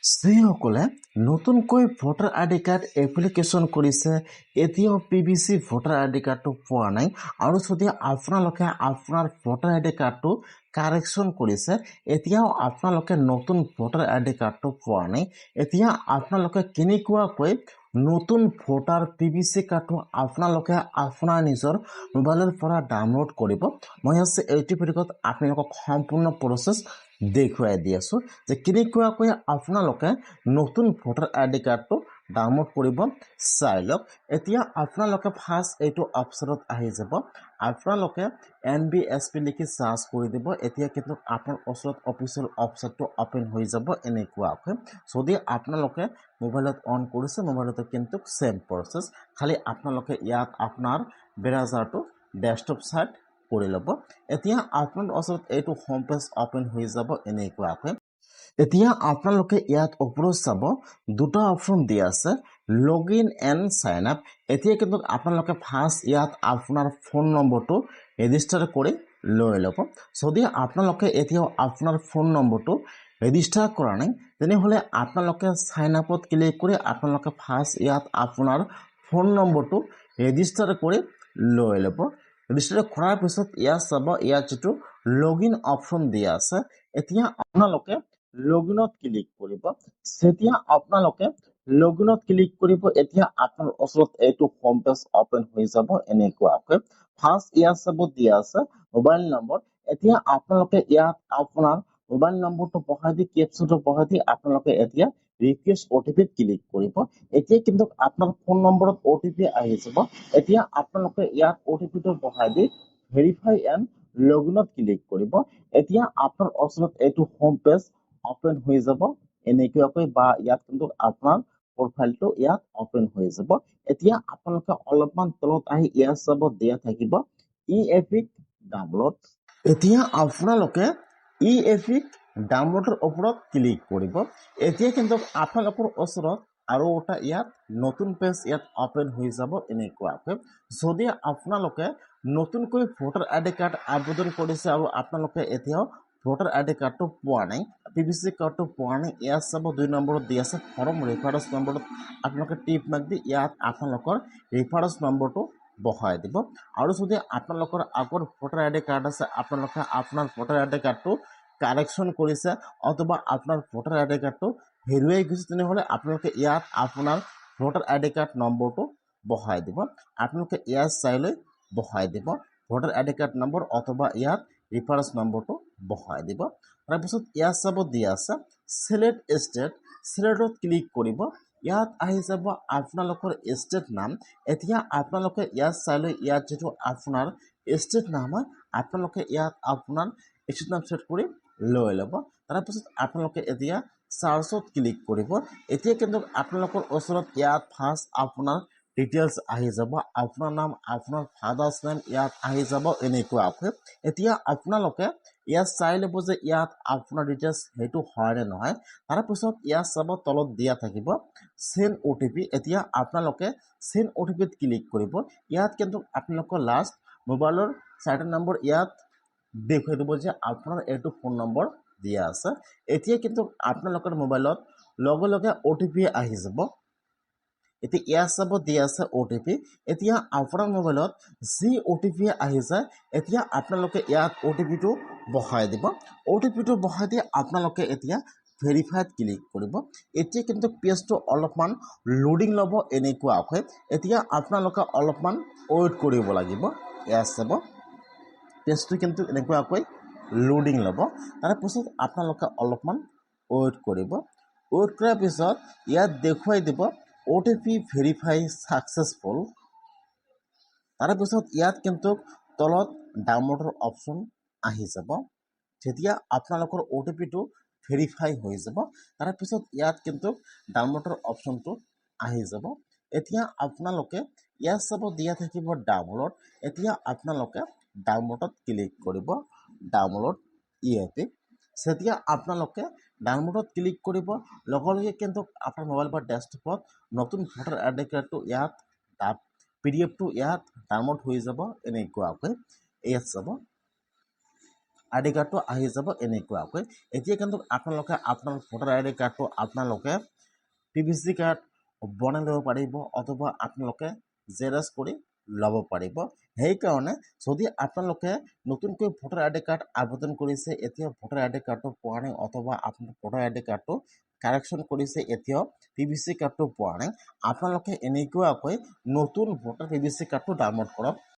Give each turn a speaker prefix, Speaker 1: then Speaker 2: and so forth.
Speaker 1: যিসকলে নতুনকৈ ভোটাৰ আই D card application কৰিছে এতিয়াও PVC ভোটাৰ আই ডি কাৰ্ডটো পোৱা নাই আৰু যদি আপোনালোকে আপোনাৰ ভোটাৰ আই ডি কাৰ্ডটো কাৰেকশ্যন কৰিছে এতিয়াও আপোনালোকে নতুন ভোটাৰ আই ডি কাৰ্ডটো পোৱা নাই এতিয়া আপোনালোকে কেনেকুৱাকৈ নতুন ভোটাৰ PVC কাৰ্ডটো আপোনালোকে আপোনাৰ নিজৰ মোবাইলৰ পৰা ডাউনলোড কৰিব মই এইটো ভিডিঅ'ত আপোনালোকক সম্পূৰ্ণ প্ৰচেছ দেখুৱাই দি আছো যে কেনেকুৱাকৈ আপোনালোকে নতুন ভোটাৰ আই ডি কাৰ্ডটো ডাউনলোড কৰিব চাই লওক এতিয়া আপোনালোকে ফাৰ্ষ্ট এইটো অপশ্যনত আহি যাব আপোনালোকে NBSP লিখি সাৰ্চ কৰি দিব এতিয়া কিন্তু আপোনাৰ ওচৰত অফিচিয়েল ৱেবছাইটটো ওপেন হৈ যাব এনেকুৱাকৈ যদি আপোনালোকে মোবাইলত অন কৰিছে মোবাইলতে কিন্তু সেম প্ৰচেছ খালি আপোনালোকে ইয়াত আপোনাৰ ব্ৰাউজাৰটো ডেস্কটপ সাইট কৰি ল'ব এতিয়া আপোনাৰ ওচৰত এইটো হোম পেজ ওপেন হৈ যাব এনেকুৱাকৈ এতিয়া আপোনালোকে ইয়াত ওপৰত চাব দুটা অপশ্যন দিয়া আছে লগইন এণ্ড সাইন আপ এতিয়া কিন্তু আপোনালোকে ফাৰ্ষ্ট ইয়াত আপোনাৰ ফোন নম্বৰটো ৰেজিষ্টাৰ কৰি লৈ ল'ব যদি আপোনালোকে এতিয়াও আপোনাৰ ফোন নম্বৰটো ৰেজিষ্টাৰ কৰা নাই তেনেহ'লে আপোনালোকে সাইন আপত ক্লিক কৰি আপোনালোকে ফাৰ্ষ্ট ইয়াত আপোনাৰ ফোন নম্বৰটো ৰেজিষ্টাৰ কৰি লৈ ল'ব ৰেজিষ্টাৰ কৰাৰ পিছত ইয়াত চাব ইয়াত যেটো লগইন অপশ্যন দিয়া আছে এতিয়া আপোনালোকে লগইনত ক্লিক কৰিব যেতিয়া আপোনালোকে লগইনত ক্লিক কৰিব এতিয়া আপোনাৰ ওচৰত এইটো হোম পেজ ওপেন হৈ যাব এনেকুৱাকৈ ফাৰ্ষ্ট ইয়াত চাব দিয়া আছে মোবাইল নম্বৰ এতিয়া আপোনালোকে ইয়াত আপোনাৰ মোবাইল নম্বৰটো বহাই দি কেপচাটো বহাই দি আপোনালোকে এতিয়া ৰিকুৱেষ্ট OTP ক্লিক কৰিব এতিয়া কিন্তু আপোনাৰ ফোন নম্বৰত OTP আহি যাব এতিয়া আপোনালোকে ইয়াত OTP টো বহাই দি ভেৰিফাই এণ্ড লগইনত ক্লিক কৰিব এতিয়া আপোনাৰ ওচৰত এইটো হোম পেজ ওপেন হৈ যাব এনেকুৱাকৈ বা ইয়াত কিন্তু আপোনাৰ প্ৰফাইলটো ইয়াত ওপেন হৈ যাব এতিয়া আপোনালোকে অলপমান তলত আহি ইয়াত চাব দিয়া থাকিব eFIC ডাউনলোড এতিয়া আপোনালোকে eFIC ডাউনলোডৰ ওপৰত ক্লিক কৰিব এতিয়া কিন্তু আপোনালোকৰ ওচৰত আৰু এটা ইয়াত নতুন পেজ ইয়াত ওপেন হৈ যাব এনেকুৱাকৈ যদি আপোনালোকে নতুনকৈ ভোটাৰ আইডি কাৰ্ড আবেদন কৰিছে আৰু আপোনালোকে এতিয়াও ভোটাৰ আইডি কাৰ্ডটো পোৱা নাই PVC কাৰ্ডটো পোৱা নাই ইয়াত চাব 2 নম্বৰত দি আছে ফৰ্ম ৰেফাৰেন্স নম্বৰত আপোনালোকে টিপ মাৰ্ক দি ইয়াত আপোনালোকৰ ৰেফাৰেন্স নম্বৰটো বহাই দিব আৰু যদি আপোনালোকৰ আগৰ ভোটাৰ আইডি কাৰ্ড আছে আপোনালোকে আপোনাৰ ভোটাৰ আইডি কাৰ্ডটো কাৰেকশ্যন কৰিছে অথবা আপোনাৰ ভোটাৰ আইডি কাৰ্ডটো হেৰুৱাই গৈছে তেনেহ'লে আপোনালোকে ইয়াত আপোনাৰ ভোটাৰ আইডি কাৰ্ড নম্বৰটো বহাই দিব আপোনালোকে ইয়াত চাই লৈ বহাই দিব ভোটাৰ আইডি কাৰ্ড নম্বৰ অথবা ইয়াত ৰেফাৰেন্স নম্বৰটো বহাই দিব তাৰপিছত ইয়াত চাব দিয়া আছে সিলেক্ট ষ্টেট সিলেক্টত ক্লিক কৰিব ইয়াত আহি যাব আপোনালোকৰ ষ্টেট নাম এতিয়া আপোনালোকে ইয়াত চাই লৈ ইয়াত যেটো আপোনাৰ ষ্টেট নাম হয় আপোনালোকে ইয়াত আপোনাৰ ষ্টেট নাম সেট কৰি লৈ ল'ব তাৰপিছত আপোনালোকে এতিয়া সাৰ্চত ক্লিক কৰিব এতিয়া কিন্তু আপোনালোকৰ ওচৰত ইয়াত ফাৰ্ষ্ট আপোনাৰ ডিটেইলছ আহি যাব আপোনাৰ নাম আপোনাৰ ফাদাৰ্স নেম ইয়াত আহি যাব এনেকুৱাকৈ এতিয়া আপোনালোকে ইয়াত চাই ল'ব যে ইয়াত আপোনাৰ ডিটেইলছ হেতু হয় নে নহয় তাৰপিছত ইয়াত চাব তলত দিয়া থাকিব সেন্ড OTP এতিয়া আপোনালোকে সেন্ড OTP ত ক্লিক কৰিব ইয়াত কিন্তু আপোনালোকৰ লাষ্ট মোবাইলৰ চাইট নম্বৰ ইয়াত দেখুৱাই দিব যে আপোনাৰ এইটো ফোন নম্বৰ দিয়া আছে এতিয়া কিন্তু আপোনালোকৰ মোবাইলত লগে লগে OTP আহি যাব এতিয়া ইয়াত চাব দিয়া আছে OTP এতিয়া আপোনাৰ মোবাইলত যি OTP আহি যায় এতিয়া আপোনালোকে ইয়াত OTP টো বহাই দিব OTP টো বহাই দি আপোনালোকে এতিয়া ভেৰিফাইড ক্লিক কৰিব এতিয়া কিন্তু পেজটো অলপমান লোডিং ল'ব এনেকুৱাকৈ এতিয়া আপোনালোকে অলপমান ৱেইট কৰিব লাগিব ইয়াত চাব পেজটো কিন্তু এনেকুৱাকৈ লোডিং ল'ব তাৰপিছত আপোনালোকে অলপমান ৱেইট কৰিব ৱেইট কৰাৰ পিছত ইয়াত দেখুৱাই দিব OTP ভেৰিফাই সাকসেসফুল তাৰপিছত ইয়াত কিন্তু তলত ডাউনলোডৰ অপশ্যন আহি যাব যেতিয়া আপোনালোকৰ OTP টো ভেৰিফাই হৈ যাব তাৰপিছত ইয়াত কিন্তু ডাউনলোডৰ অপশ্যনটো আহি যাব এতিয়া আপোনালোকে ইয়াত চাব দিয়া থাকিব ডাউনলোড এতিয়া আপোনালোকে ডাউনলোডত ক্লিক কৰিব ডাউনলোড eFIC যেতিয়া আপোনালোকে ডাউনলোডত ক্লিক কৰিব লগে লগে কিন্তু আপোনাৰ মোবাইল বা ডেস্কটপত নতুন ভোটাৰ আইডি কাৰ্ডটো ইয়াত PDF টো ইয়াত ডাউনলোড হৈ যাব এনেকুৱাকৈ ইয়াত চাব আই ডি কাৰ্ডটো আহি যাব এনেকুৱাকৈ। এতিয়া কিন্তু আপোনালোকে আপোনাৰ ভোটাৰ আই ডি কাৰ্ডটো আপোনালোকে PVC কাৰ্ড বনাই ল'ব পাৰিব অথবা আপোনালোকে জেৰক্স কৰি ল'ব পাৰিব। সেইকাৰণে যদি আপোনালোকে নতুনকৈ ভোটাৰ আই ডি কাৰ্ড আবেদন কৰিছে এতিয়া ভোটাৰ আই ডি কাৰ্ডটো পোৱা নাই অথবা আপোনাৰ ভোটাৰ আই ডি কাৰ্ডটো কাৰেকশ্যন কৰিছে এতিয়াও PVC কাৰ্ডটো পোৱা নাই, আপোনালোকে এনেকুৱাকৈ নতুন ভোটাৰ PVC কাৰ্ডটো ডাউনলোড কৰক।